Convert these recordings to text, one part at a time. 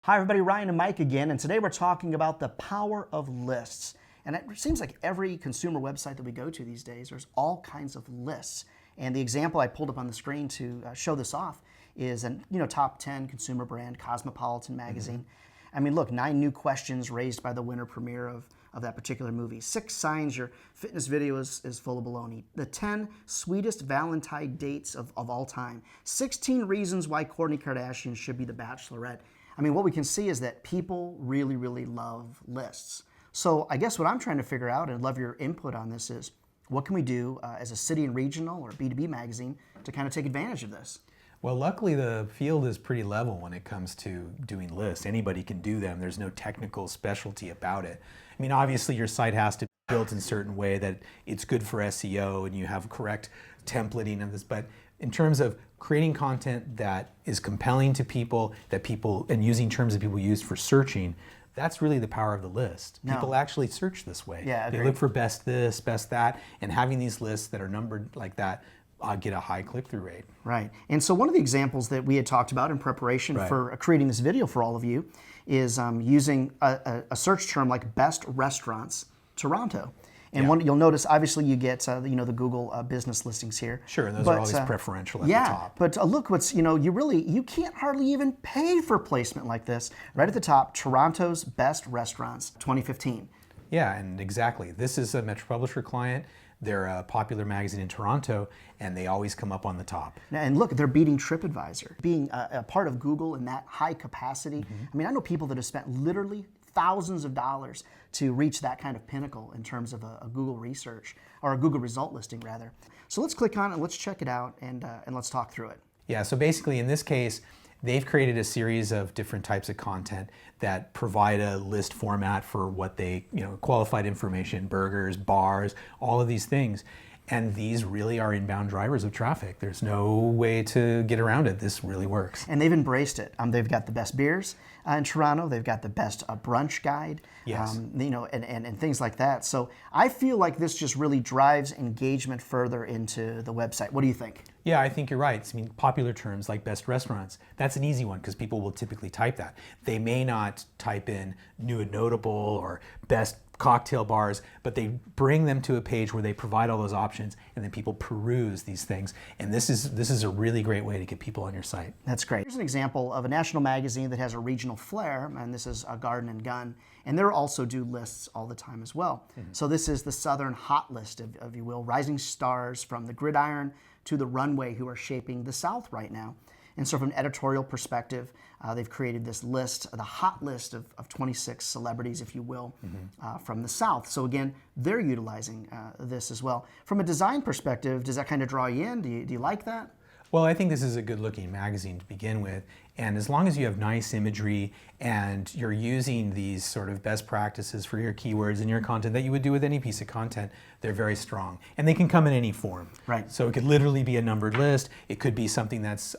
Hi everybody, Ryan and Mike again, and today we're talking about the power of lists. And it seems like every consumer website that we go to these days, there's all kinds of lists. And the example I pulled up on the screen to show this off is an top 10 consumer brand, Cosmopolitan magazine. I mean, look, 9 new questions raised by the winter premiere of that particular movie. 6 signs your fitness video is full of baloney. The 10 sweetest Valentine dates of all time. 16 reasons why Kourtney Kardashian should be the Bachelorette. I mean, what we can see is that people really, really love lists. So I guess what I'm trying to figure out, and love your input on this, is what can we do as a city and regional or B2B magazine to kind of take advantage of this? Well, luckily the field is pretty level when it comes to doing lists. Anybody can do them. There's no technical specialty about it. I mean, obviously your site has to be built in a certain way that it's good for SEO and you have correct templating of this, but in terms of creating content that is compelling to people, and using terms that people use for searching, that's really the power of the list. No. People actually search this way. Yeah, they look for best this, best that, and having these lists that are numbered like that get a high click-through rate. Right. And so one of the examples that we had talked about in preparation for creating this video for all of you is using a search term like Best Restaurants Toronto. And you'll notice, obviously, you get the Google business listings here. Sure, and those are always preferential at the top. But look, what's you can't hardly even pay for placement like this. Right at the top, Toronto's Best Restaurants 2015. Yeah, and exactly. This is a Metro Publisher client. They're a popular magazine in Toronto, and they always come up on the top. And look, they're beating TripAdvisor. Being a part of Google in that high capacity, I mean, I know people that have spent literally thousands of dollars to reach that kind of pinnacle in terms of a Google research, or a Google result listing rather. So let's click on it, let's check it out, and let's talk through it. Yeah, so basically in this case, they've created a series of different types of content that provide a list format for what they, qualified information, burgers, bars, all of these things. And these really are inbound drivers of traffic. There's no way to get around it. This really works. And they've embraced it. They've got the best beers in Toronto. They've got the best brunch guide, yes. And things like that. So I feel like this just really drives engagement further into the website. What do you think? Yeah, I think you're right. I mean, popular terms like best restaurants, that's an easy one because people will typically type that. They may not type in new and notable or best cocktail bars, but they bring them to a page where they provide all those options, and then people peruse these things. And this is a really great way to get people on your site. That's great. Here's an example of a national magazine that has a regional flair, and this is a Garden and Gun, and they also do lists all the time as well. So this is the Southern Hot List, if you will, rising stars from the gridiron to the runway who are shaping the South right now. And so from an editorial perspective, they've created this list, the hot list of 26 celebrities, if you will, from the South. So again, they're utilizing this as well. From a design perspective, does that kind of draw you in? Do you like that? Well, I think this is a good looking magazine to begin with. And as long as you have nice imagery and you're using these sort of best practices for your keywords and your content that you would do with any piece of content, they're very strong. And they can come in any form. Right. So it could literally be a numbered list. It could be something that's,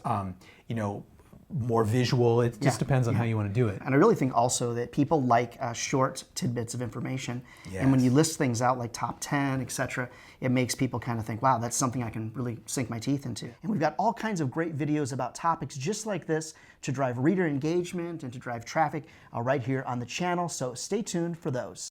more visual. It just depends on how you want to do it. And I really think also that people like short tidbits of information. Yes. And when you list things out like top 10, etc., it makes people kind of think, wow, that's something I can really sink my teeth into. And we've got all kinds of great videos about topics just like this to drive reader engagement and to drive traffic right here on the channel. So stay tuned for those.